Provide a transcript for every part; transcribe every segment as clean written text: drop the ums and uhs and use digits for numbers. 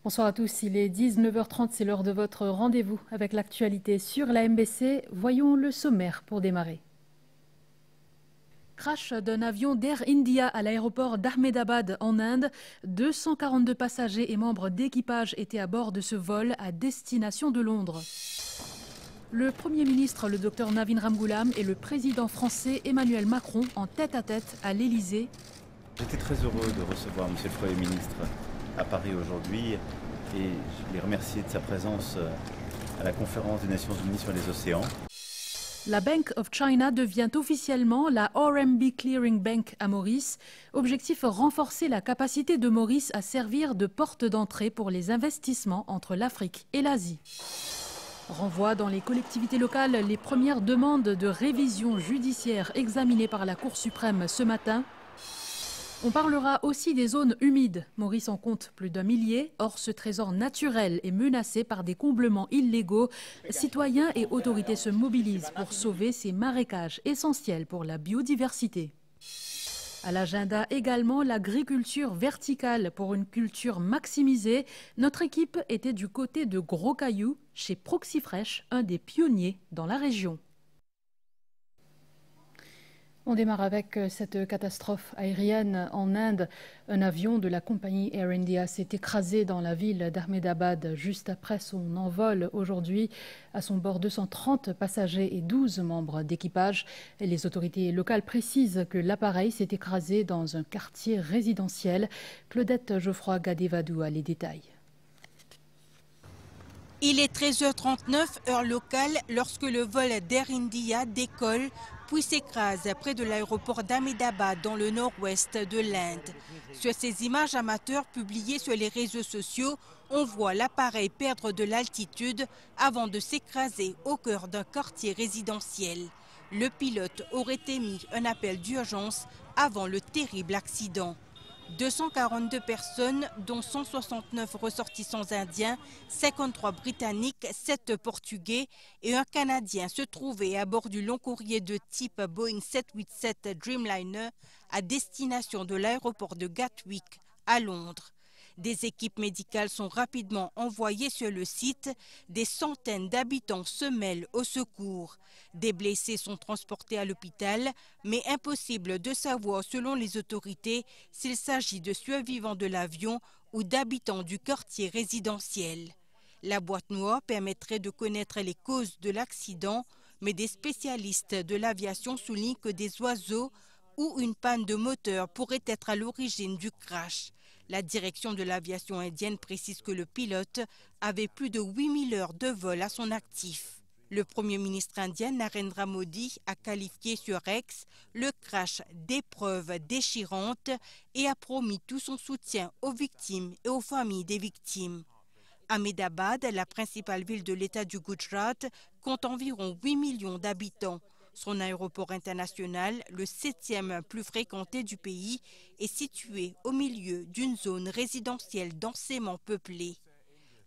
Bonsoir à tous, il est 19h30, c'est l'heure de votre rendez-vous avec l'actualité sur la MBC. Voyons le sommaire pour démarrer. Crash d'un avion d'Air India à l'aéroport d'Ahmedabad en Inde. 242 passagers et membres d'équipage étaient à bord de ce vol à destination de Londres. Le Premier ministre, le Dr Navin Ramgoolam, et le président français Emmanuel Macron en tête-à-tête à l'Élysée. J'étais très heureux de recevoir M. le Premier ministre à Paris aujourd'hui et je les remercier de sa présence à la conférence des Nations Unies sur les océans. La Bank of China devient officiellement la RMB Clearing Bank à Maurice. Objectif, renforcer la capacité de Maurice à servir de porte d'entrée pour les investissements entre l'Afrique et l'Asie. Renvoi dans les collectivités locales les premières demandes de révision judiciaire examinées par la Cour suprême ce matin. On parlera aussi des zones humides. Maurice en compte plus d'1 millier. Or, ce trésor naturel est menacé par des comblements illégaux. Citoyens et autorités se mobilisent pour sauver ces marécages essentiels pour la biodiversité. À l'agenda également, l'agriculture verticale pour une culture maximisée. Notre équipe était du côté de Gros Caillou, chez Proxifresh, un des pionniers dans la région. On démarre avec cette catastrophe aérienne en Inde. Un avion de la compagnie Air India s'est écrasé dans la ville d'Ahmedabad juste après son envol aujourd'hui. À son bord, 230 passagers et 12 membres d'équipage. Les autorités locales précisent que l'appareil s'est écrasé dans un quartier résidentiel. Claudette Geoffroy-Gadevadou a les détails. Il est 13h39 heure locale lorsque le vol d'Air India décolle puis s'écrase près de l'aéroport d'Ahmedabad dans le nord-ouest de l'Inde. Sur ces images amateurs publiées sur les réseaux sociaux, on voit l'appareil perdre de l'altitude avant de s'écraser au cœur d'un quartier résidentiel. Le pilote aurait émis un appel d'urgence avant le terrible accident. 242 personnes, dont 169 ressortissants indiens, 53 britanniques, 7 portugais et un Canadien se trouvaient à bord du long courrier de type Boeing 787 Dreamliner à destination de l'aéroport de Gatwick à Londres. Des équipes médicales sont rapidement envoyées sur le site. Des centaines d'habitants se mêlent au secours. Des blessés sont transportés à l'hôpital, mais impossible de savoir selon les autorités s'il s'agit de survivants de l'avion ou d'habitants du quartier résidentiel. La boîte noire permettrait de connaître les causes de l'accident, mais des spécialistes de l'aviation soulignent que des oiseaux ou une panne de moteur pourrait être à l'origine du crash. La direction de l'aviation indienne précise que le pilote avait plus de 8000 heures de vol à son actif. Le Premier ministre indien Narendra Modi a qualifié sur X le crash d'épreuve déchirante et a promis tout son soutien aux victimes et aux familles des victimes. Ahmedabad, la principale ville de l'État du Gujarat, compte environ 8 millions d'habitants. Son aéroport international, le 7e plus fréquenté du pays, est situé au milieu d'une zone résidentielle densément peuplée.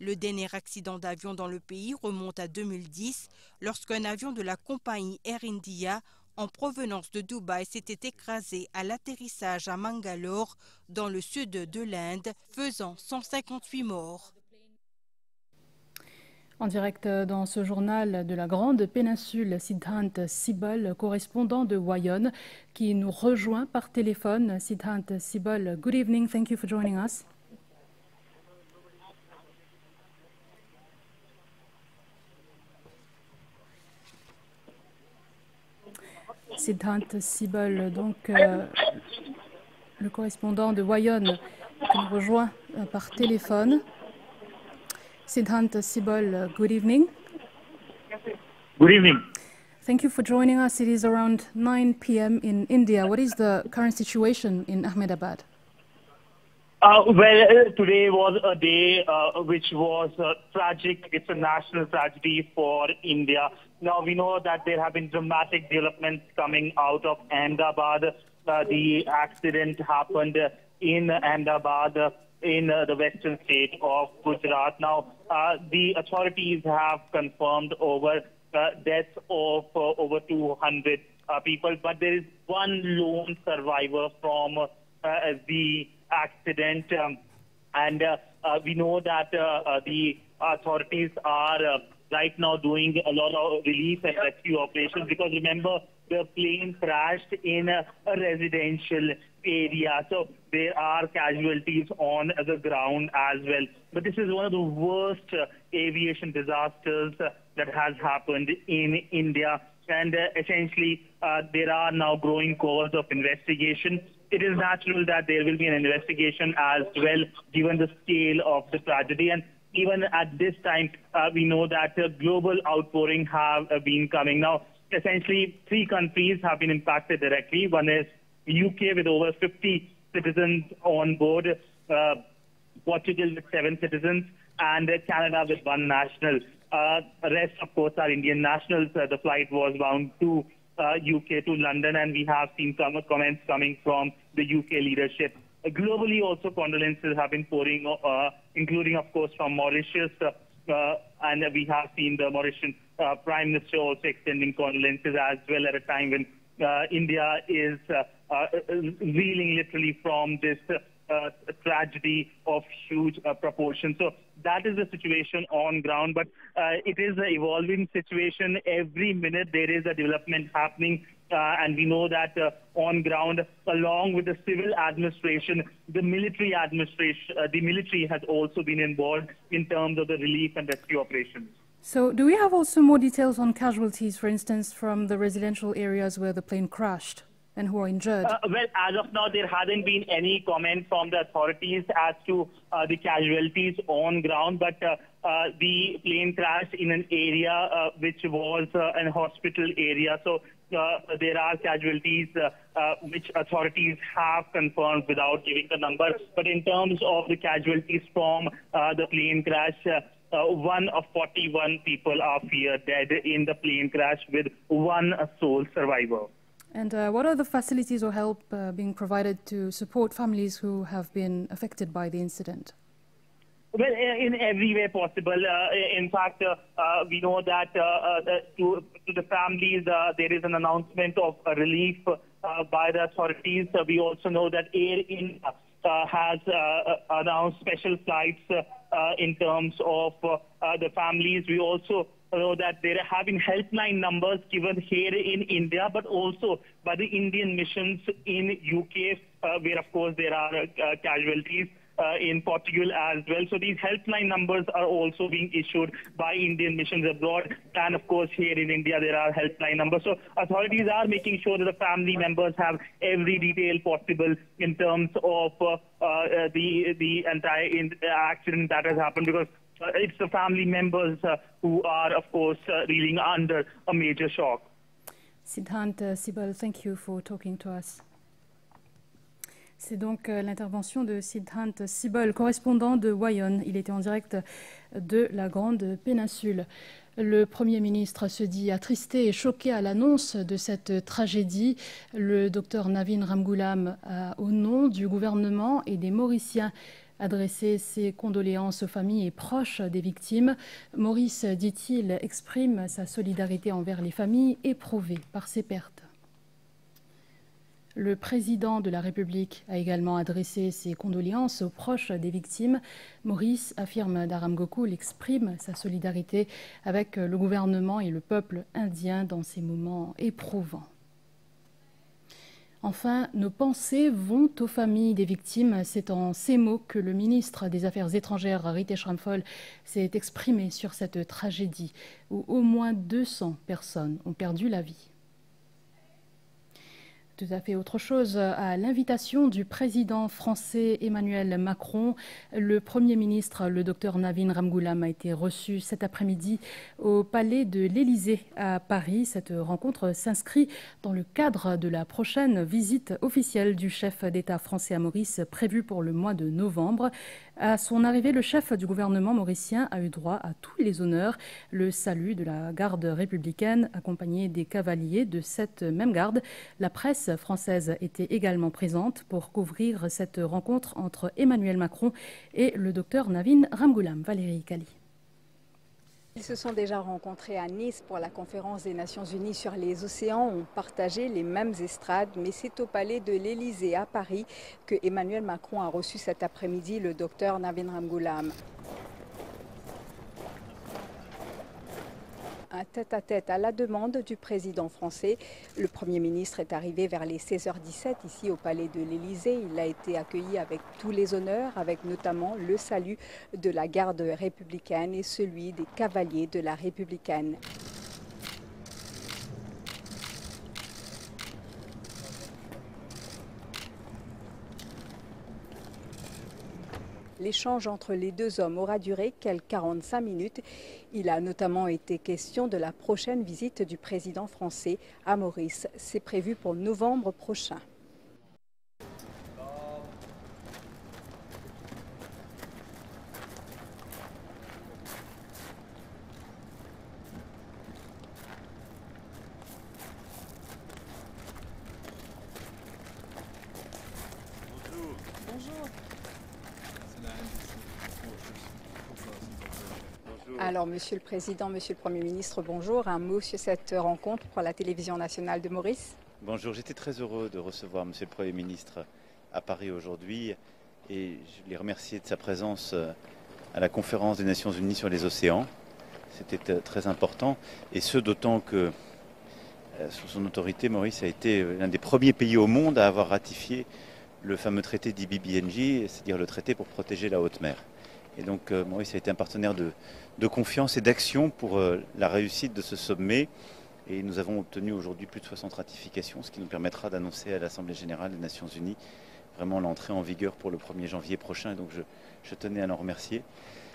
Le dernier accident d'avion dans le pays remonte à 2010, lorsqu'un avion de la compagnie Air India, en provenance de Dubaï, s'était écrasé à l'atterrissage à Mangalore, dans le sud de l'Inde, faisant 158 morts. En direct dans ce journal de la Grande Péninsule, Siddhant Sibal, correspondant de Wyon, qui nous rejoint par téléphone. Siddhant Sibal, good evening. Thank you for joining us. Siddhant Sibal, donc le correspondant de Wyon, qui nous rejoint par téléphone. Siddhant Sibal, good evening. Good evening. Thank you for joining us. It is around 9 p.m. in India. What is the current situation in Ahmedabad? Today was a day which was tragic. It's a national tragedy for India. Now, we know that there have been dramatic developments coming out of Ahmedabad. The accident happened in Ahmedabad, in the western state of Gujarat. Now, the authorities have confirmed over deaths of over 200 people, but there is one lone survivor from the accident, and we know that the authorities are right now doing a lot of relief and rescue operations, because remember, the plane crashed in a residential area. So there are casualties on the ground as well. But this is one of the worst aviation disasters that has happened in India. And essentially, there are now growing calls of investigation. It is natural that there will be an investigation as well, given the scale of the tragedy. And even at this time, we know that global outpouring have been coming. Now, essentially, 3 countries have been impacted directly. One is UK with over 50 citizens on board, Portugal with 7 citizens, and Canada with 1 national. The rest, of course, are Indian nationals. The flight was bound to UK, to London, and we have seen some comments coming from the UK leadership. Globally, also condolences have been pouring, including, of course, from Mauritius, and we have seen the Mauritian Prime Minister also extending condolences as well at a time when India is reeling literally from this tragedy of huge proportions. So that is the situation on ground, but it is an evolving situation. Every minute there is a development happening, and we know that on ground, along with the civil administration, the military administration, the military has also been involved in terms of the relief and rescue operations. So do we have also more details on casualties, for instance, from the residential areas where the plane crashed, and who are injured? Well, as of now, there hasn't been any comment from the authorities as to the casualties on ground, but the plane crashed in an area which was an hospital area. So there are casualties which authorities have confirmed without giving the number. But in terms of the casualties from the plane crash, 1 of 41 people are feared dead in the plane crash, with 1 sole survivor. And what are the facilities or help being provided to support families who have been affected by the incident? Well, in every way possible. In fact, we know that to the families, there is an announcement of relief by the authorities. We also know that Air India has announced special flights in terms of the families. We also know that there have been helpline numbers given here in India, but also by the Indian missions in UK, where, of course, there are casualties. In Portugal as well. So these helpline numbers are also being issued by Indian missions abroad. And of course, here in India, there are helpline numbers. So authorities are making sure that the family members have every detail possible in terms of the entire accident that has happened, because it's the family members who are, of course, reeling under a major shock. Siddhant Sibal, thank you for talking to us. C'est donc l'intervention de Siddhant Sibal, correspondant de Wyon. Il était en direct de la Grande Péninsule. Le Premier ministre se dit attristé et choqué à l'annonce de cette tragédie. Le docteur Navin Ramgoolam a, au nom du gouvernement et des Mauriciens, adressé ses condoléances aux familles et proches des victimes. Maurice, dit-il, exprime sa solidarité envers les familles éprouvées par ces pertes. Le président de la République a également adressé ses condoléances aux proches des victimes. Maurice, affirme Dharam Gokul, exprime sa solidarité avec le gouvernement et le peuple indien dans ces moments éprouvants. Enfin, nos pensées vont aux familles des victimes. C'est en ces mots que le ministre des Affaires étrangères, Ritesh Ramphal, s'est exprimé sur cette tragédie où au moins 200 personnes ont perdu la vie. Tout à fait autre chose, à l'invitation du président français Emmanuel Macron, le Premier ministre, le docteur Navin Ramgoolam, a été reçu cet après-midi au Palais de l'Élysée à Paris. Cette rencontre s'inscrit dans le cadre de la prochaine visite officielle du chef d'État français à Maurice, prévue pour le mois de novembre. À son arrivée, le chef du gouvernement mauricien a eu droit à tous les honneurs. Le salut de la garde républicaine, accompagné des cavaliers de cette même garde. La presse française était également présente pour couvrir cette rencontre entre Emmanuel Macron et le docteur Navin Ramgoolam. Valérie Kali. Ils se sont déjà rencontrés à Nice pour la conférence des Nations Unies sur les océans, ont partagé les mêmes estrades, mais c'est au palais de l'Élysée à Paris que Emmanuel Macron a reçu cet après-midi le docteur Navin Ramgoolam. Un tête-à-tête à la demande du président français. Le Premier ministre est arrivé vers les 16h17 ici au palais de l'Élysée. Il a été accueilli avec tous les honneurs, avec notamment le salut de la garde républicaine et celui des cavaliers de la républicaine. L'échange entre les deux hommes aura duré quelques 45 minutes. Il a notamment été question de la prochaine visite du président français à Maurice. C'est prévu pour novembre prochain. Alors, Monsieur le Président, Monsieur le Premier ministre, bonjour. Un mot sur cette rencontre pour la télévision nationale de Maurice. Bonjour, j'étais très heureux de recevoir Monsieur le Premier ministre à Paris aujourd'hui et je l'ai remercié de sa présence à la conférence des Nations Unies sur les océans. C'était très important et ce d'autant que sous son autorité, Maurice a été l'un des premiers pays au monde à avoir ratifié le fameux traité d'IBBNJ, c'est-à-dire le traité pour protéger la haute mer. Et donc Maurice a été un partenaire de confiance et d'action pour la réussite de ce sommet. Et nous avons obtenu aujourd'hui plus de 60 ratifications, ce qui nous permettra d'annoncer à l'Assemblée générale des Nations Unies vraiment l'entrée en vigueur pour le 1er janvier prochain. Et donc je tenais à en remercier.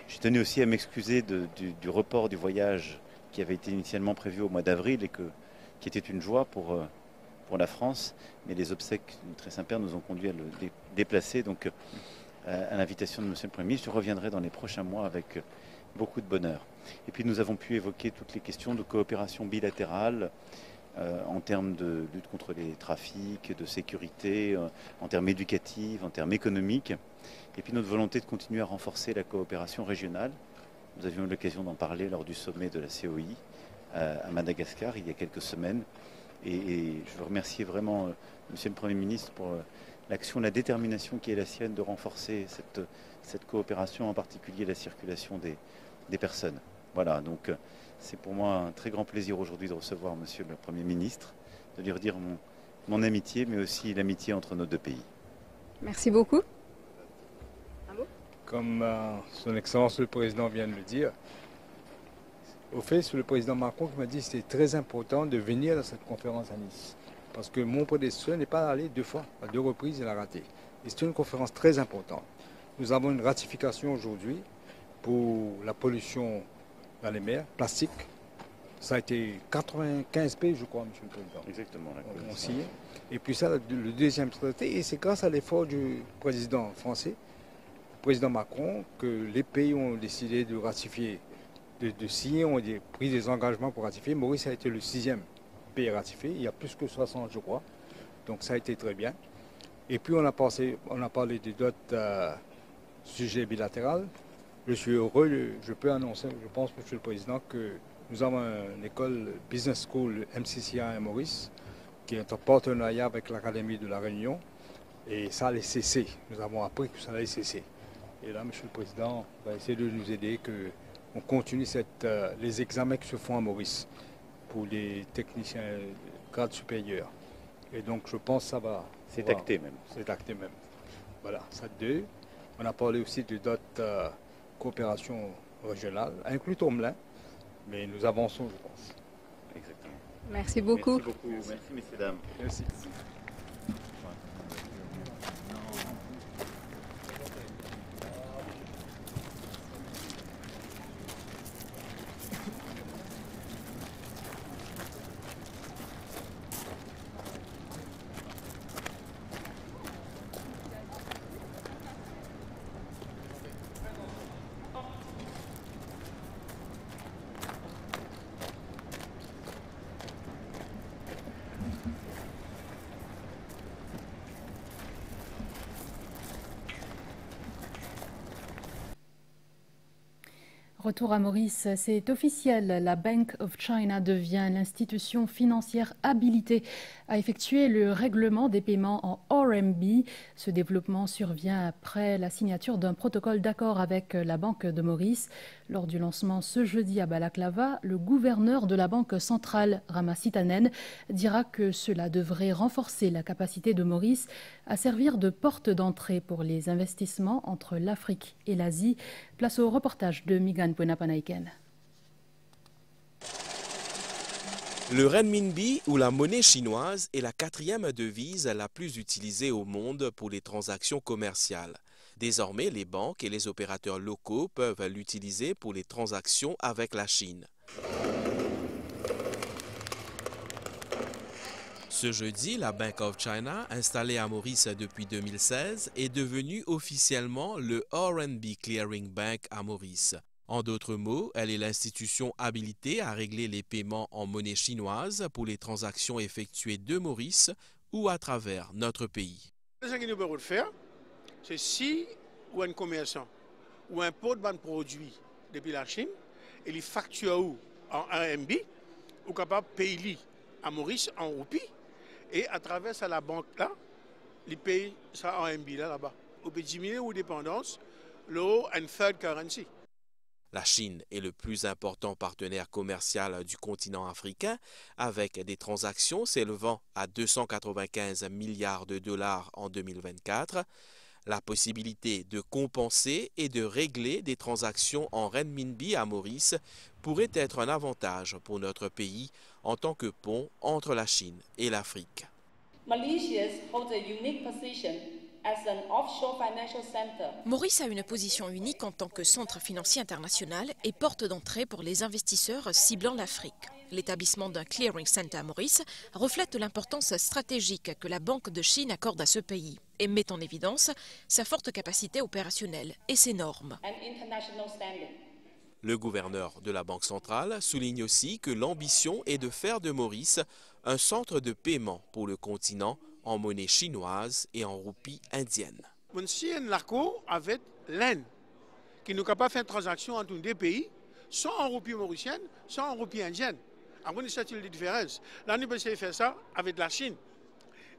Je tenais aussi à m'excuser du report du voyage qui avait été initialement prévu au mois d'avril et qui était une joie pour la France. Mais les obsèques du très Saint-Père nous ont conduit à le déplacer. Donc, à l'invitation de Monsieur le Premier ministre, je reviendrai dans les prochains mois avec beaucoup de bonheur. Et puis nous avons pu évoquer toutes les questions de coopération bilatérale en termes de lutte contre les trafics, de sécurité, en termes éducatifs, en termes économiques. Et puis notre volonté de continuer à renforcer la coopération régionale. Nous avions eu l'occasion d'en parler lors du sommet de la COI à Madagascar il y a quelques semaines. Et je veux remercier vraiment Monsieur le Premier ministre pour l'action, la détermination qui est la sienne de renforcer cette coopération, en particulier la circulation des personnes. Voilà, donc c'est pour moi un très grand plaisir aujourd'hui de recevoir Monsieur le Premier ministre, de lui redire mon amitié, mais aussi l'amitié entre nos deux pays. Merci beaucoup. Comme son Excellence le Président vient de le dire, au fait, c'est le Président Macron qui m'a dit que c'était très important de venir à cette conférence à Nice. Parce que mon prédécesseur n'est pas allé 2 fois, à 2 reprises, il a raté. Et c'est une conférence très importante. Nous avons une ratification aujourd'hui pour la pollution dans les mers, plastique. Ça a été 95 pays, je crois, Monsieur le Président. Exactement. On signe. Et puis ça, le deuxième traité, et c'est grâce à l'effort du président français, le président Macron, que les pays ont décidé de ratifier, de signer, ont pris des engagements pour ratifier. Maurice a été le 6e pays ratifié. Il y a plus que 60, je crois. Donc ça a été très bien. Et puis on a parlé de d'autres sujets bilatéraux. Je suis heureux, je peux annoncer, je pense, Monsieur le Président, que nous avons une école Business School MCCA à Maurice, qui est en partenariat avec l'Académie de la Réunion. Et ça allait cesser. Nous avons appris que ça allait cesser. Et là, Monsieur le Président va essayer de nous aider, qu'on continue les examens qui se font à Maurice pour les techniciens de grade supérieur. Et donc, je pense que ça va... C'est acté même. C'est acté même. Voilà, ça 2. On a parlé aussi de d'autres coopérations régionales, inclus Tourmelin, mais nous avançons, je pense. Exactement. Merci beaucoup. Merci beaucoup. Merci, messieurs, dames. Merci. Retour à Maurice, c'est officiel, la Bank of China devient l'institution financière habilitée à effectuer le règlement des paiements en RMB. Ce développement survient après la signature d'un protocole d'accord avec la Banque de Maurice. Lors du lancement ce jeudi à Balaklava, le gouverneur de la Banque centrale, Rama Sitanen, dira que cela devrait renforcer la capacité de Maurice à servir de porte d'entrée pour les investissements entre l'Afrique et l'Asie. Place au reportage de Migan Puenapanaiken. Le renminbi, ou la monnaie chinoise, est la quatrième devise la plus utilisée au monde pour les transactions commerciales. Désormais, les banques et les opérateurs locaux peuvent l'utiliser pour les transactions avec la Chine. Ce jeudi, la Bank of China, installée à Maurice depuis 2016, est devenue officiellement le RMB Clearing Bank à Maurice. En d'autres mots, elle est l'institution habilitée à régler les paiements en monnaie chinoise pour les transactions effectuées de Maurice ou à travers notre pays. Ce que nous pouvons faire, c'est si un commerçant ou importe un produit depuis la Chine et il facture en RMB, ou capable de payer à Maurice en roupies et à travers ça, la banque là, il paye ça en RMB là-bas. On peut diminuer aux dépendances, l'euro and third currency. La Chine est le plus important partenaire commercial du continent africain, avec des transactions s'élevant à 295 milliards de dollars en 2024. La possibilité de compenser et de régler des transactions en renminbi à Maurice pourrait être un avantage pour notre pays en tant que pont entre la Chine et l'Afrique. Maurice a une position unique en tant que centre financier international et porte d'entrée pour les investisseurs ciblant l'Afrique. L'établissement d'un clearing center à Maurice reflète l'importance stratégique que la Banque de Chine accorde à ce pays et met en évidence sa forte capacité opérationnelle et ses normes. Le gouverneur de la Banque centrale souligne aussi que l'ambition est de faire de Maurice un centre de paiement pour le continent en monnaie chinoise et en roupies indiennes. Si un narco avec l'Inde, qui n'est capable de faire une transaction entre deux pays, soit en roupies mauriciennes, soit en roupies indiennes. Après, c'est une différence. Là, nous pouvons faire ça avec la Chine.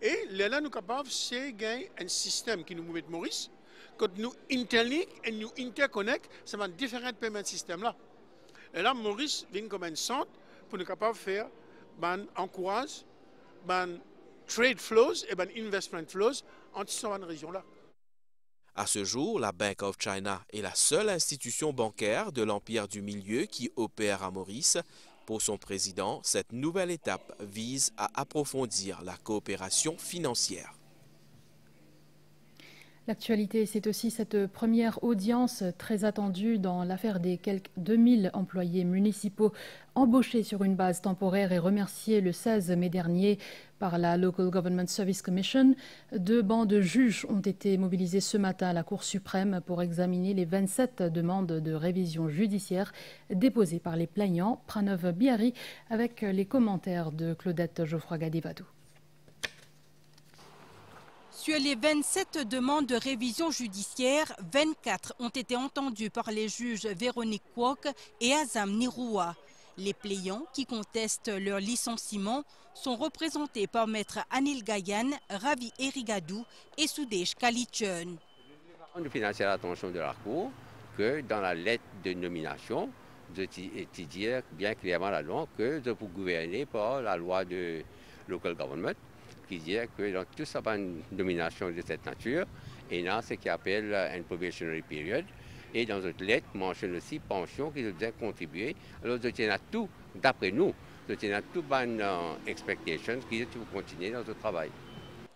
Et là, nous sommes capables de gagner un système qui nous met Maurice. Quand nous interlinkons et nous interconnectons, c'est un différent paiement système là. Et là, Maurice vient comme un centre pour nous capables de faire, encourage, trade flows et investment flows entre ces régions-là. À ce jour, la Bank of China est la seule institution bancaire de l'Empire du Milieu qui opère à Maurice. Pour son président, cette nouvelle étape vise à approfondir la coopération financière. L'actualité, c'est aussi cette première audience très attendue dans l'affaire des quelques 2000 employés municipaux embauchés sur une base temporaire et remerciés le 16 mai dernier par la Local Government Service Commission. 2 bancs de juges ont été mobilisés ce matin à la Cour suprême pour examiner les 27 demandes de révision judiciaire déposées par les plaignants. Pranav Bihari avec les commentaires de Claudette Geoffroy-Gadivadou. Sur les 27 demandes de révision judiciaire, 24 ont été entendues par les juges Véronique Kwok et Azam Niroua. Les plaignants qui contestent leur licenciement sont représentés par Maître Anil Gayan, Ravi Erigadou et Sudesh Kalichun. On financer l'attention de la Cour que dans la lettre de nomination, je dis bien clairement là-dedans que je peux gouverner par la loi de local government, qui dit que dans toute une nomination de cette nature, il y a ce qu'on appelle une probationary period. Et dans notre lettre, mentionne aussi pension qui doit contribuer. Alors, je tiens à tout, d'après nous, je tiens à toutes les expectations qui doivent continuer dans ce travail.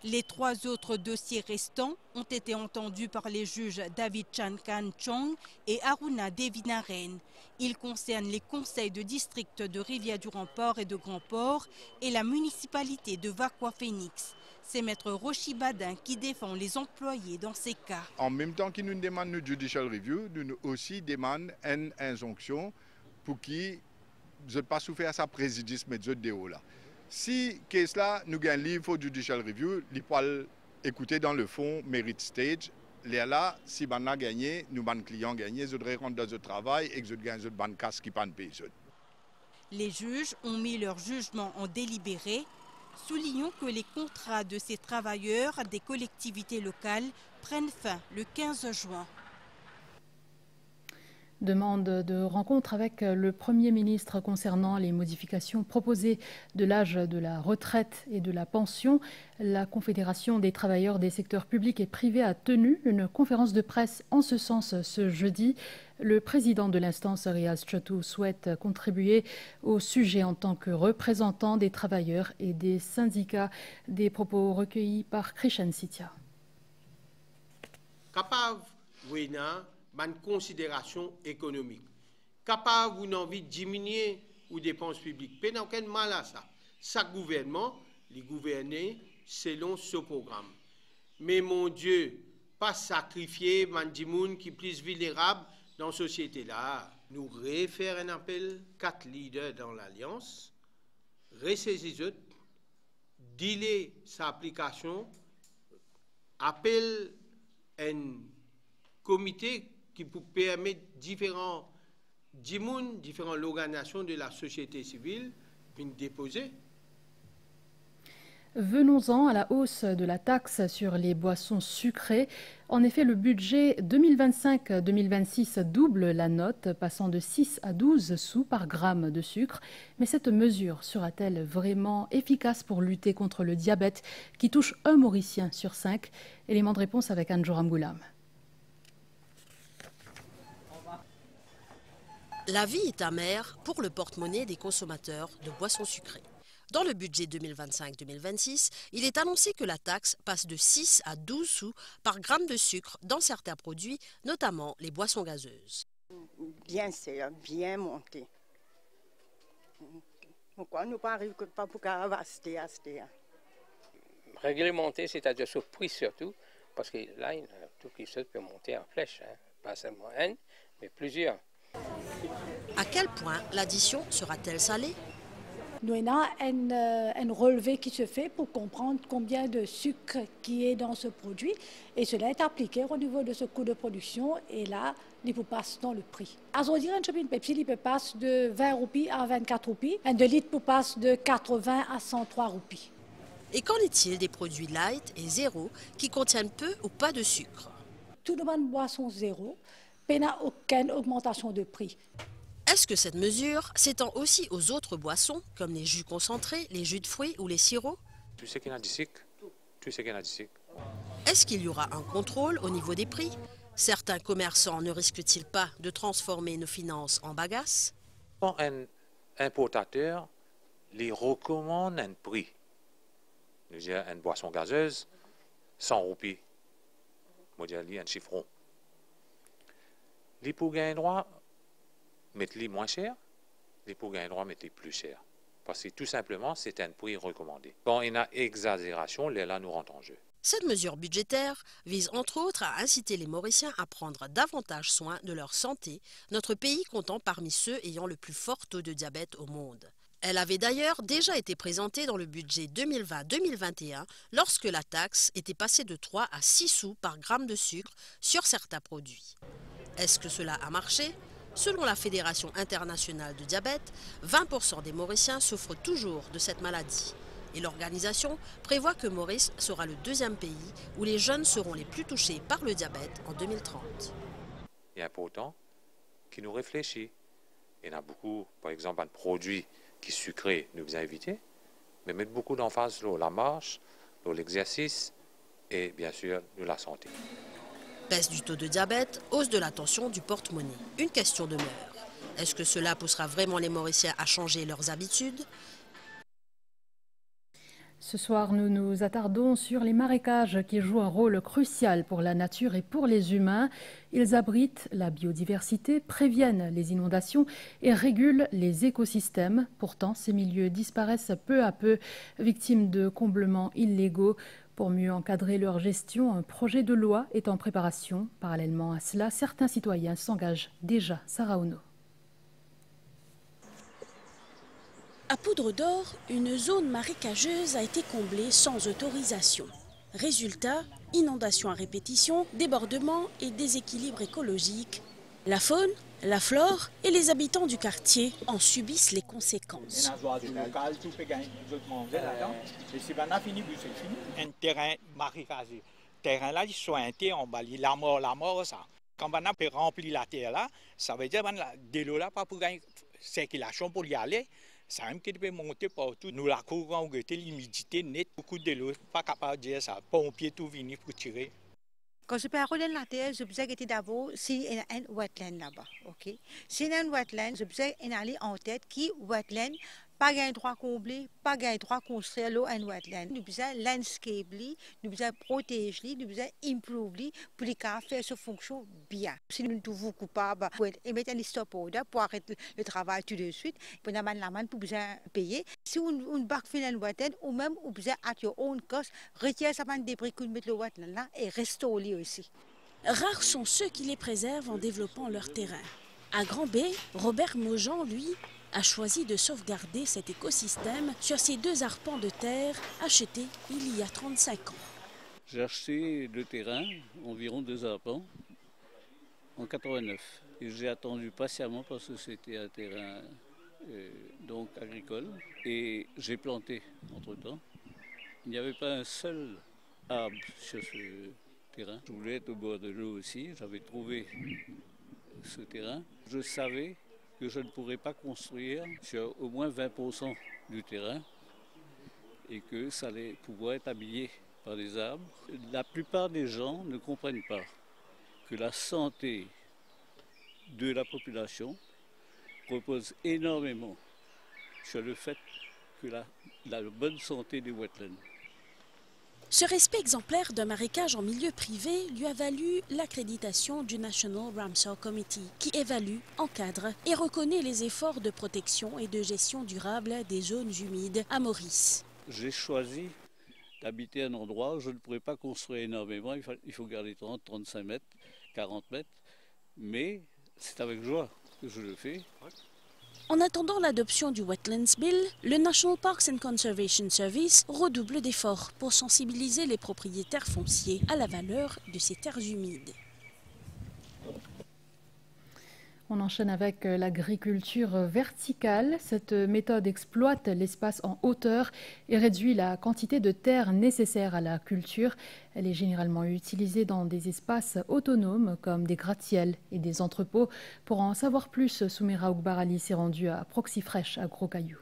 Les 3 autres dossiers restants ont été entendus par les juges David Chankan Chong et Aruna Devinaren. Ils concernent les conseils de district de Rivière-du-Remport et de Grand-Port et la municipalité de Vakwa-Phoenix. C'est Maître Rochi Badin qui défend les employés dans ces cas. En même temps qu'il nous demande une judicial review, nous aussi demandons une injonction pour qui ne pas souffrir à sa préjudice mais de déo là. Si case là nous gagnons livre pour judicial review, il faut écouter dans le fond merit stage là, si on a gagné, nous, les clients gagné, ils devraient rentrer dans le travail et que nous gagnons une casse qui ne paye pas. Les juges ont mis leur jugement en délibéré. Soulignons que les contrats de ces travailleurs des collectivités locales prennent fin le 15 juin. Demande de rencontre avec le Premier ministre concernant les modifications proposées de l'âge de la retraite et de la pension. La Confédération des travailleurs des secteurs publics et privés a tenu une conférence de presse en ce sens ce jeudi. Le président de l'instance, Riaz Chatou, souhaite contribuer au sujet en tant que représentant des travailleurs et des syndicats. Des propos recueillis par Krishan Sitia. Une considération économique. Capable ou envie de diminuer ou dépenses publiques. Pas aucun mal à ça. Chaque gouvernement, les gouverner selon ce programme. Mais mon Dieu, pas sacrifier Mandimoun qui est plus vulnérable dans la société là. Nous refaire un appel, 4 leaders dans l'Alliance, ressaisir, dealer sa application, appel un comité qui peut permettre différentes organisations de la société civile de déposer. Venons-en à la hausse de la taxe sur les boissons sucrées. En effet, le budget 2025-2026 double la note, passant de 6 à 12 sous par gramme de sucre. Mais cette mesure sera-t-elle vraiment efficace pour lutter contre le diabète qui touche un Mauricien sur 5? Élément de réponse avec Anjoram Goulam. La vie est amère pour le porte-monnaie des consommateurs de boissons sucrées. Dans le budget 2025-2026, il est annoncé que la taxe passe de 6 à 12 sous par gramme de sucre dans certains produits, notamment les boissons gazeuses. Bien sûr, bien monté. Pourquoi nous n'arrivons pas pour acheter? Réglementé, c'est-à-dire sur prix surtout, parce que là, tout qui peut monter en flèche, hein. Pas seulement un, mais plusieurs. À quel point l'addition sera-t-elle salée? Nous avons un relevé qui se fait pour comprendre combien de sucre qui est dans ce produit et cela est appliqué au niveau de ce coût de production et là, il peut passer dans le prix. À ce dire, un chopin Pepsi, il peut passer de 20 roupies à 24 roupies, un 2 litres peut passer de 80 à 103 roupies. Et qu'en est-il des produits light et zéro qui contiennent peu ou pas de sucre? Tout le monde boisson zéro, n'a aucune augmentation de prix. Est-ce que cette mesure s'étend aussi aux autres boissons, comme les jus concentrés, les jus de fruits ou les sirops? Tout ce qui est du sucre. Est-ce qu'il y aura un contrôle au niveau des prix? Certains commerçants ne risquent-ils pas de transformer nos finances en bagasse? Un importateur les recommande un prix. Nous disons une boisson gazeuse, 100 roupies. Moi, je dis un chiffron. Les pour gagner droit, mettez-les moins cher, les pour gagner droit, mettez-les plus cher. Parce que tout simplement, c'est un prix recommandé. Quand il y a exagération, là, nous rentrons en jeu. Cette mesure budgétaire vise entre autres à inciter les Mauriciens à prendre davantage soin de leur santé, notre pays comptant parmi ceux ayant le plus fort taux de diabète au monde. Elle avait d'ailleurs déjà été présentée dans le budget 2020-2021 lorsque la taxe était passée de 3 à 6 sous par gramme de sucre sur certains produits. Est-ce que cela a marché? Selon la Fédération internationale de diabète, 20% des Mauriciens souffrent toujours de cette maladie. Et l'organisation prévoit que Maurice sera le deuxième pays où les jeunes seront les plus touchés par le diabète en 2030. Il est important qu'ils nous réfléchissent. Il y en a beaucoup, par exemple, un produit qui est sucré, nous a évité, mais mettre beaucoup d'emphase sur la marche, sur l'exercice et bien sûr sur la santé. Baisse du taux de diabète, hausse de la tension du porte-monnaie. Une question demeure. Est-ce que cela poussera vraiment les Mauriciens à changer leurs habitudes? Ce soir, nous nous attardons sur les marécages qui jouent un rôle crucial pour la nature et pour les humains. Ils abritent la biodiversité, préviennent les inondations et régulent les écosystèmes. Pourtant, ces milieux disparaissent peu à peu, victimes de comblements illégaux. Pour mieux encadrer leur gestion, un projet de loi est en préparation. Parallèlement à cela, certains citoyens s'engagent déjà. Sarah Ono. À Poudre d'Or, une zone marécageuse a été comblée sans autorisation. Résultat, inondations à répétition, débordements et déséquilibres écologiques. La faune, la flore et les habitants du quartier en subissent les conséquences. Un terrain marécageux. Terrain là, ils sont intés en bas, la mort, ça. Quand on a rempli la terre là, ça veut dire que de l'eau là, pas pour gagner circulation pour y aller. Ça même qui peut monter partout. Nous la courant, l'humidité nette, beaucoup de l'eau, pas capable de dire ça. Pompiers tout venir pour tirer. Quand je parle de la terre, je besoin d'abord s'il y a un wetland là-bas, ok? S'il y a un wetland, je besoin d'aller en tête qui wetland, pas gain droit comblé, pas gain droit construire l'eau un wetland. Nous besoin landscape nous besoin protéger nous besoin improve pour les faire sa fonction bien. Si nous trouvons coupables, pour mettre un stop order pour arrêter le travail tout de suite, pour la manne pour besoin payer. Si on backfill un wetland ou même on besoin at your own cost, retire ça man débris qu'on met le wetland là et restaurer aussi. Rares sont ceux qui les préservent en développant leur terrain. À Grand B, Robert Maujean, lui, a choisi de sauvegarder cet écosystème sur ces 2 arpents de terre achetés il y a 35 ans. J'ai acheté le terrain, environ 2 arpents, en 89. Et j'ai attendu patiemment parce que c'était un terrain donc agricole. Et j'ai planté entre-temps. Il n'y avait pas un seul arbre sur ce terrain. Je voulais être au bord de l'eau aussi. J'avais trouvé ce terrain. Je savais que je ne pourrais pas construire sur au moins 20% du terrain et que ça allait pouvoir être habillé par des arbres. La plupart des gens ne comprennent pas que la santé de la population repose énormément sur le fait que la bonne santé des wetlands. Ce respect exemplaire d'un marécage en milieu privé lui a valu l'accréditation du National Ramsar Committee, qui évalue, encadre et reconnaît les efforts de protection et de gestion durable des zones humides à Maurice. J'ai choisi d'habiter un endroit où je ne pourrais pas construire énormément. Il faut garder 30, 35 mètres, 40 mètres, mais c'est avec joie que je le fais. En attendant l'adoption du Wetlands Bill, le National Parks and Conservation Service redouble d'efforts pour sensibiliser les propriétaires fonciers à la valeur de ces terres humides. On enchaîne avec l'agriculture verticale. Cette méthode exploite l'espace en hauteur et réduit la quantité de terre nécessaire à la culture. Elle est généralement utilisée dans des espaces autonomes comme des gratte-ciels et des entrepôts. Pour en savoir plus, Soumera Oukbarali s'est rendue à Proxifresh à Gros Caillou.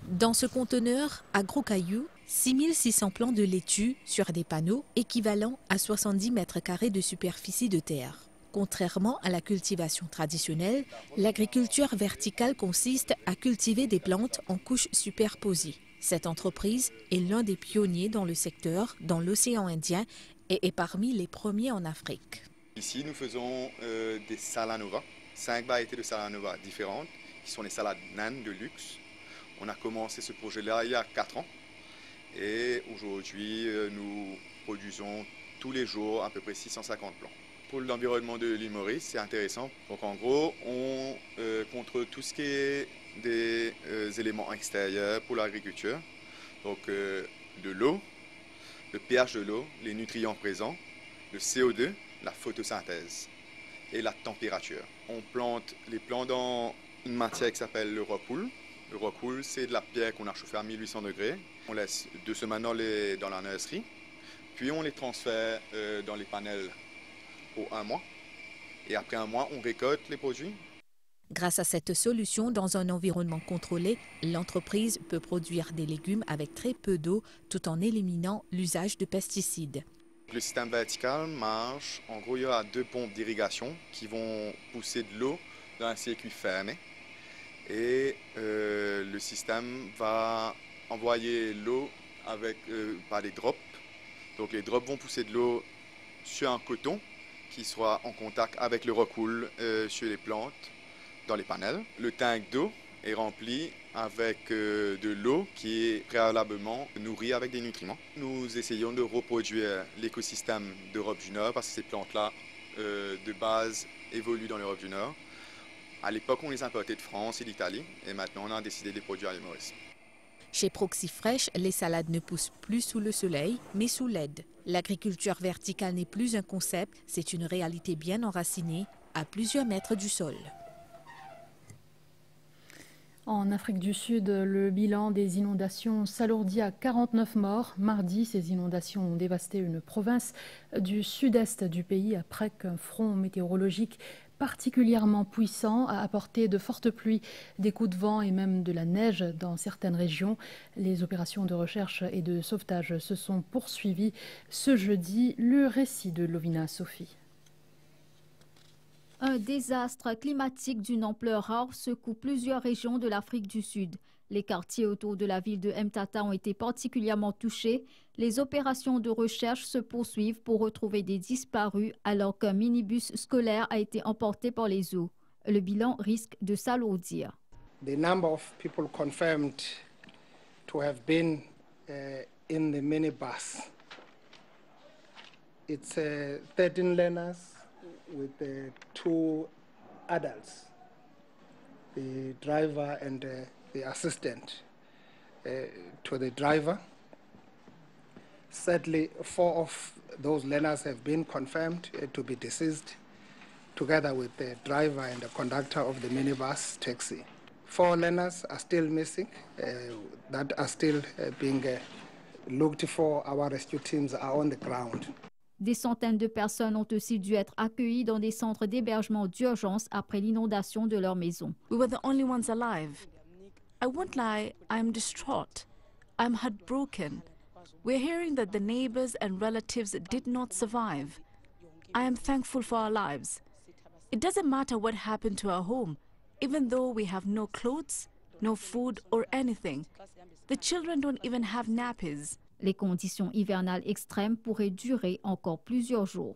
Dans ce conteneur, à Gros Caillou, 6600 plants de laitue sur des panneaux équivalents à 70 mètres carrés de superficie de terre. Contrairement à la cultivation traditionnelle, l'agriculture verticale consiste à cultiver des plantes en couches superposées. Cette entreprise est l'un des pionniers dans le secteur dans l'océan Indien et est parmi les premiers en Afrique. Ici, nous faisons des salanova, 5 variétés de salanova différentes, qui sont les salades naines de luxe. On a commencé ce projet-là il y a 4 ans et aujourd'hui, nous produisons tous les jours à peu près 650 plants. Pour l'environnement de l'île Maurice, c'est intéressant. Donc en gros, on contrôle tout ce qui est des éléments extérieurs pour l'agriculture. Donc de l'eau, le pH de l'eau, les nutriments présents, le CO2, la photosynthèse et la température. On plante les plants dans une matière qui s'appelle le rockwool. Le rockwool, c'est de la pierre qu'on a chauffée à 1800 degrés. On laisse 2 semaines dans la nurserie, puis on les transfère dans les panels pour 1 mois. Et après 1 mois, on récolte les produits. Grâce à cette solution, dans un environnement contrôlé, l'entreprise peut produire des légumes avec très peu d'eau tout en éliminant l'usage de pesticides. Le système vertical marche. En gros, il y aura 2 pompes d'irrigation qui vont pousser de l'eau dans un circuit fermé. Et le système va envoyer l'eau par des drops. Donc les drops vont pousser de l'eau sur un coton qui soit en contact avec le rockwool sur les plantes dans les panels. Le tank d'eau est rempli avec de l'eau qui est préalablement nourrie avec des nutriments. Nous essayons de reproduire l'écosystème d'Europe du Nord parce que ces plantes-là, de base, évoluent dans l'Europe du Nord. À l'époque, on les importait de France et d'Italie et maintenant, on a décidé de les produire à l'île Maurice. Chez Proxy Fresh, les salades ne poussent plus sous le soleil, mais sous l'aide. L'agriculture verticale n'est plus un concept, c'est une réalité bien enracinée à plusieurs mètres du sol. En Afrique du Sud, le bilan des inondations s'alourdit à 49 morts. Mardi, ces inondations ont dévasté une province du sud-est du pays après qu'un front météorologique particulièrement puissant a apporté de fortes pluies, des coups de vent et même de la neige dans certaines régions. Les opérations de recherche et de sauvetage se sont poursuivies ce jeudi. Le récit de Lovina Sophie. Un désastre climatique d'une ampleur rare secoue plusieurs régions de l'Afrique du Sud. Les quartiers autour de la ville de Mtata ont été particulièrement touchés. Les opérations de recherche se poursuivent pour retrouver des disparus alors qu'un minibus scolaire a été emporté par les eaux. Le bilan risque de s'alourdir. The number of people confirmed to have been in the minibus. It's 13 learners with 2 adults, the driver and the assistant to the driver. Sadly, 4 of those learners have been confirmed to be deceased, together with the driver and the conductor of the minibus taxi. 4 learners are still missing, that are still being looked for. Our rescue teams are on the ground. Des centaines de personnes ont aussi dû être accueillies dans des centres d'hébergement d'urgence après l'inondation de leur maison. We were the only ones alive. I won't lie, I'm distraught. I'm heartbroken. We're hearing that the neighbors and relatives did not survive. I am thankful for our lives. It doesn't matter what happened to our home, even though we have no clothes, no food or anything. The children don't even have nappies. Les conditions hivernales extrêmes pourraient durer encore plusieurs jours.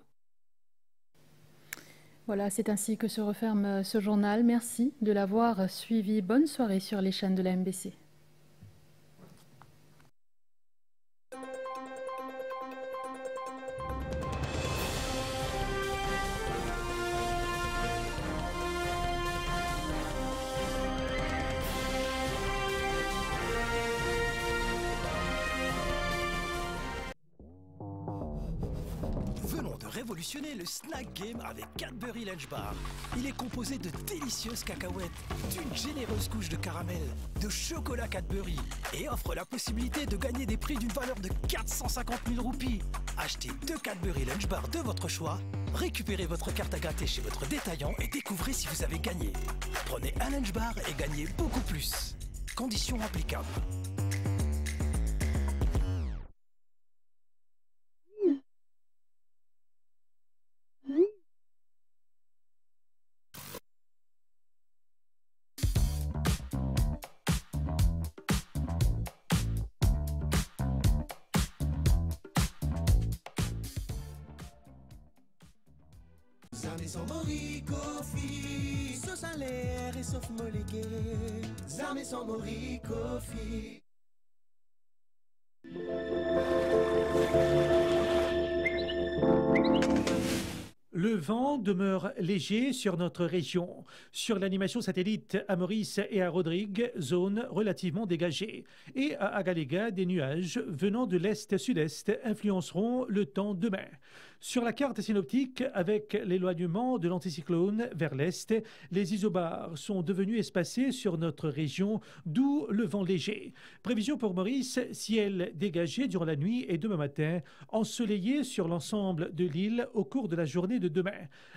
Voilà, c'est ainsi que se referme ce journal. Merci de l'avoir suivi. Bonne soirée sur les chaînes de la MBC. Venons de révolutionner le snack game avec Cadbury Lunch Bar. Il est composé de délicieuses cacahuètes, d'une généreuse couche de caramel, de chocolat Cadbury et offre la possibilité de gagner des prix d'une valeur de 450 000 roupies. Achetez 2 Cadbury Lunch Bar de votre choix, récupérez votre carte à gratter chez votre détaillant et découvrez si vous avez gagné. Prenez un Lunch Bar et gagnez beaucoup plus. Conditions applicables. Zame son morikofi, sauce à l'air et sauf molégué. Zame son morikofi. Le vent demeure léger sur notre région. Sur l'animation satellite à Maurice et à Rodrigue, zone relativement dégagée. Et à Agalega, des nuages venant de l'est-sud-est influenceront le temps demain. Sur la carte synoptique, avec l'éloignement de l'anticyclone vers l'est, les isobars sont devenus espacés sur notre région, d'où le vent léger. Prévision pour Maurice, ciel dégagé durant la nuit et demain matin, ensoleillé sur l'ensemble de l'île au cours de la journée de demain.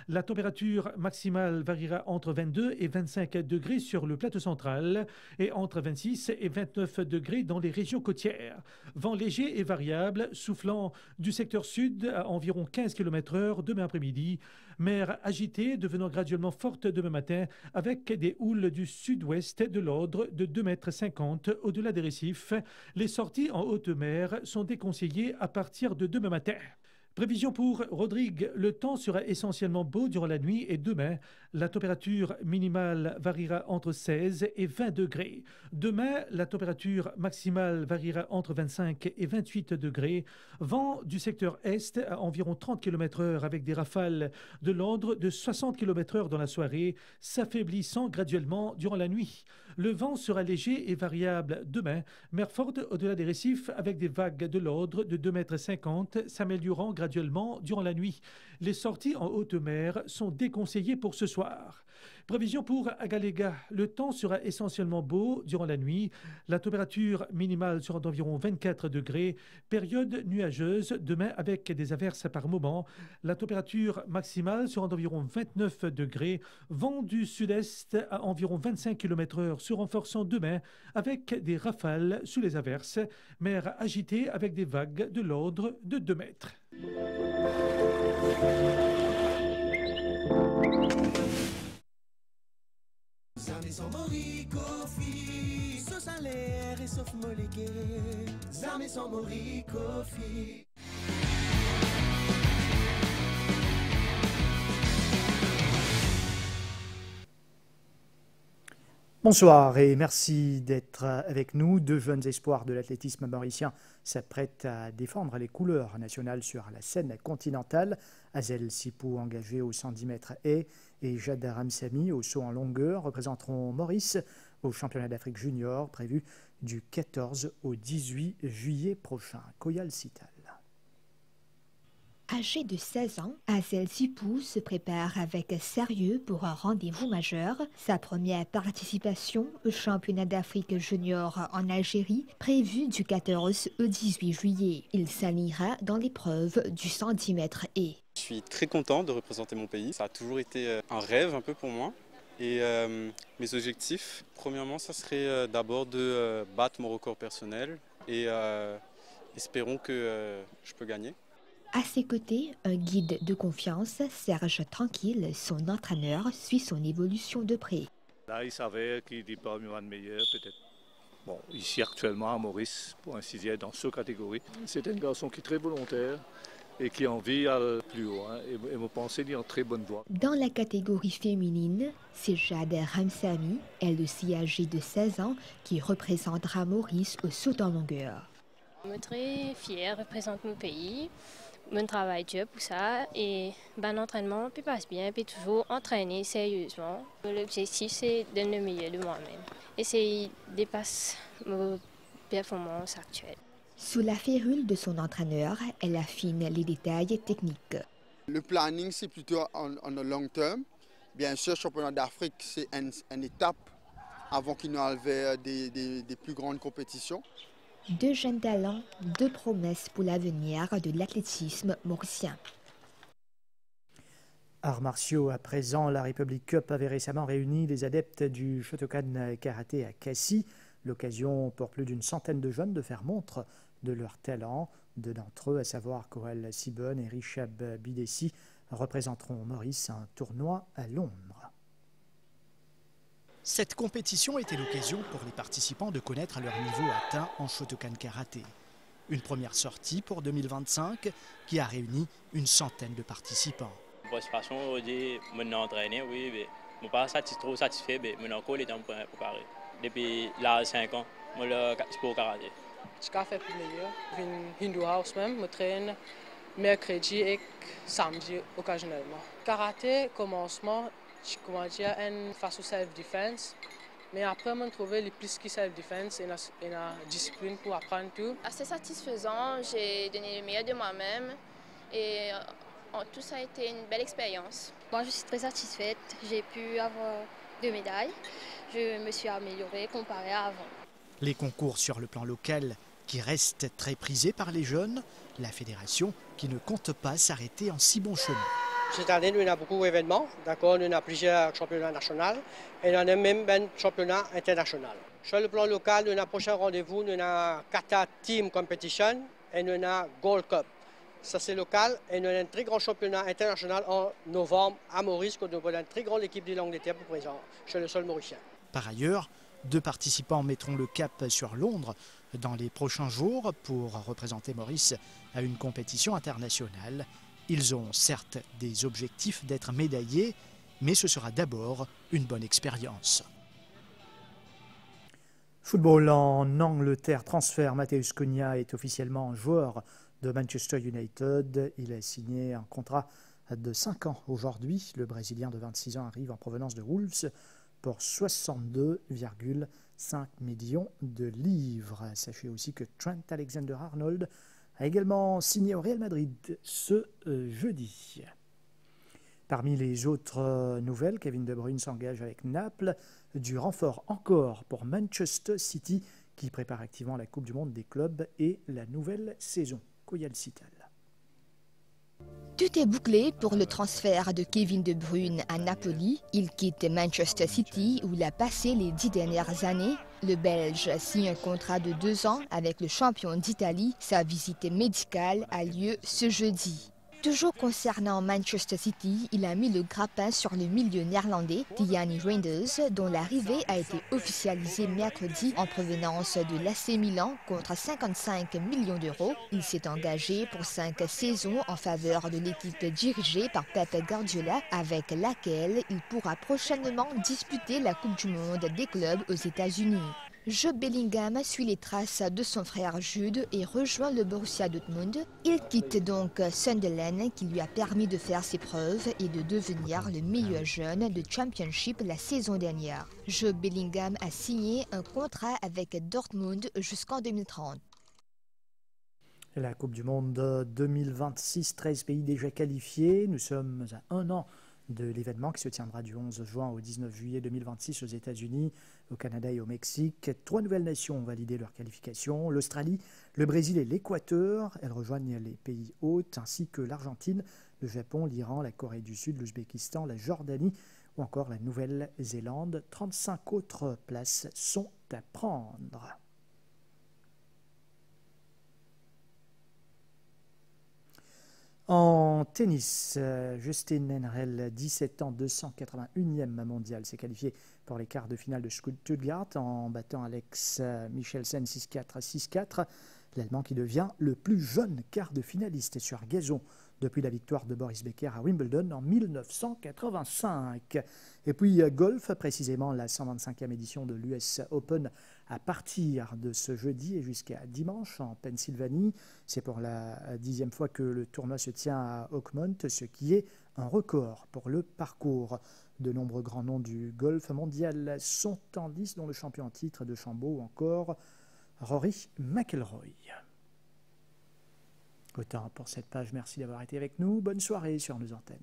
La température maximale variera entre 22 et 25 degrés sur le plateau central et entre 26 et 29 degrés dans les régions côtières. Vent léger et variable, soufflant du secteur sud à environ 15 km/h demain après-midi. Mer agitée devenant graduellement forte demain matin avec des houles du sud-ouest de l'ordre de 2,50 m au-delà des récifs. Les sorties en haute mer sont déconseillées à partir de demain matin. Prévision pour Rodrigue, le temps sera essentiellement beau durant la nuit et demain, la température minimale variera entre 16 et 20 degrés. Demain, la température maximale variera entre 25 et 28 degrés. Vent du secteur est à environ 30 km/h avec des rafales de l'ordre de 60 km/h dans la soirée, s'affaiblissant graduellement durant la nuit. Le vent sera léger et variable demain, mer forte au-delà des récifs avec des vagues de l'ordre de 2,50 m s'améliorant graduellement durant la nuit. Les sorties en haute mer sont déconseillées pour ce soir. Prévision pour Agalega. Le temps sera essentiellement beau durant la nuit. La température minimale sera d'environ 24 degrés. Période nuageuse demain avec des averses par moment. La température maximale sera d'environ 29 degrés. Vent du sud-est à environ 25 km/h se renforçant demain avec des rafales sous les averses. Mer agitée avec des vagues de l'ordre de 2 mètres. Zame son morikofi, sauce à l'air et sauf molégué. Zame son morikofi. Bonsoir et merci d'être avec nous. Deux jeunes espoirs de l'athlétisme mauricien s'apprêtent à défendre les couleurs nationales sur la scène continentale. Azel Sipou, engagé au 110 mètres haies, et Jad Ramsamy au saut en longueur représenteront Maurice au championnat d'Afrique junior prévu du 14 au 18 juillet prochain. Koyal Sital. Âgé de 16 ans, Azel Sipou se prépare avec sérieux pour un rendez-vous majeur. Sa première participation au championnat d'Afrique junior en Algérie, prévue du 14 au 18 juillet. Il s'alignera dans l'épreuve du 110 mètres haies. Je suis très content de représenter mon pays. Ça a toujours été un rêve un peu pour moi. Et mes objectifs, premièrement, ça serait d'abord de battre mon record personnel et espérons que je peux gagner. À ses côtés, un guide de confiance, Serge Tranquille, son entraîneur, suit son évolution de près. Là, il savait qu'il n'est pas le meilleur, peut-être. Bon, ici actuellement à Maurice, pour ainsi dire, dans cette catégorie. C'est un garçon qui est très volontaire et qui a envie d'aller plus haut. Et me pensez qu'il est en très bonne voie. Dans la catégorie féminine, c'est Jad Ramsamy, elle aussi âgée de 16 ans, qui représentera Maurice au saut en longueur. Je suis très fière de représenter mon pays. Je travaille dur pour ça et l'entraînement passe bien, puis toujours entraîner sérieusement. L'objectif, c'est de donner le meilleur de moi-même. Essayer de dépasser mes performances actuelles. Sous la férule de son entraîneur, elle affine les détails techniques. Le planning, c'est plutôt en long terme. Bien sûr, le championnat d'Afrique, c'est une étape avant qu'il nous arrive des plus grandes compétitions. Deux jeunes talents, deux promesses pour l'avenir de l'athlétisme mauricien. Arts martiaux à présent, la République Cup avait récemment réuni les adeptes du Shotokan Karaté à Cassis. L'occasion pour plus d'une centaine de jeunes de faire montre de leur talent. Deux d'entre eux, à savoir Corel Sibon et Richab Bidessi, représenteront Maurice à un tournoi à Londres. Cette compétition était l'occasion pour les participants de connaître leur niveau atteint en Shotokan Karaté. Une première sortie pour 2025 qui a réuni une centaine de participants. Participation, aujourd'hui, je suis entraîné, oui, mais je ne suis pas trop satisfait, mais je suis encore préparé. Depuis là, 5 ans, je suis sport karaté. Ce que je fais pour meilleur, je suis Hindu House même, je traîne mercredi et samedi occasionnellement. Karaté, commencement, comment dire, une face au self-defense. Mais après, on trouve les plus qui self-defense et la discipline pour apprendre tout. Assez satisfaisant, j'ai donné le meilleur de moi-même et tout ça a été une belle expérience. Moi, je suis très satisfaite. J'ai pu avoir 2 médailles. Je me suis améliorée comparée à avant. Les concours sur le plan local qui restent très prisés par les jeunes, la fédération qui ne compte pas s'arrêter en si bon chemin. Cette année, nous avons beaucoup d'événements. D'accord, nous avons plusieurs championnats nationaux et nous avons même un championnat international. Sur le plan local, nous avons un prochain rendez-vous, nous avons Kata Team Competition et nous avons Gold Cup. Ça, c'est local et nous avons un très grand championnat international en novembre à Maurice, où nous avons une très grande équipe de l'Angleterre pour présent sur le sol mauricien. Par ailleurs, 2 participants mettront le cap sur Londres dans les prochains jours pour représenter Maurice à une compétition internationale. Ils ont certes des objectifs d'être médaillés, mais ce sera d'abord une bonne expérience. Football en Angleterre, transfert. Matheus Cunha est officiellement joueur de Manchester United. Il a signé un contrat de 5 ans aujourd'hui. Le Brésilien de 26 ans arrive en provenance de Wolves pour 62,5 millions de livres. Sachez aussi que Trent Alexander-Arnold a également signé au Real Madrid ce jeudi. Parmi les autres nouvelles, Kevin De Bruyne s'engage avec Naples, du renfort encore pour Manchester City qui prépare activement la Coupe du Monde des clubs et la nouvelle saison. Koyal Cital. Tout est bouclé pour le transfert de Kevin De Bruyne à Napoli. Il quitte Manchester City où il a passé les 10 dernières années. Le Belge signe un contrat de 2 ans avec le champion d'Italie. Sa visite médicale a lieu ce jeudi. Toujours concernant Manchester City, il a mis le grappin sur le milieu néerlandais Tiani Reinders, dont l'arrivée a été officialisée mercredi en provenance de l'AC Milan contre 55 millions d'euros. Il s'est engagé pour 5 saisons en faveur de l'équipe dirigée par Pep Guardiola, avec laquelle il pourra prochainement disputer la Coupe du Monde des clubs aux États-Unis. Jude Bellingham suit les traces de son frère Jude et rejoint le Borussia Dortmund. Il quitte donc Sunderland qui lui a permis de faire ses preuves et de devenir le meilleur jeune de Championship la saison dernière. Jude Bellingham a signé un contrat avec Dortmund jusqu'en 2030. La Coupe du Monde 2026, 13 pays déjà qualifiés. Nous sommes à 1 an de l'événement qui se tiendra du 11 juin au 19 juillet 2026 aux États-Unis, au Canada et au Mexique. 3 nouvelles nations ont validé leur qualification, l'Australie, le Brésil et l'Équateur. Elles rejoignent les pays hôtes ainsi que l'Argentine, le Japon, l'Iran, la Corée du Sud, l'Ouzbékistan, la Jordanie ou encore la Nouvelle-Zélande. 35 autres places sont à prendre. En tennis, Justin Henrel, 17 ans, 281e mondial, s'est qualifié pour les quarts de finale de Stuttgart en battant Alex Michelsen 6-4, 6-4. L'Allemand qui devient le plus jeune quart de finaliste sur gazon depuis la victoire de Boris Becker à Wimbledon en 1985. Et puis golf, précisément la 125e édition de l'US Open à partir de ce jeudi et jusqu'à dimanche en Pennsylvanie. C'est pour la 10e fois que le tournoi se tient à Oakmont, ce qui est un record pour le parcours. De nombreux grands noms du golf mondial sont en lice, dont le champion en titre de Chambaud ou encore Rory McIlroy. Autant pour cette page, merci d'avoir été avec nous. Bonne soirée sur nos antennes.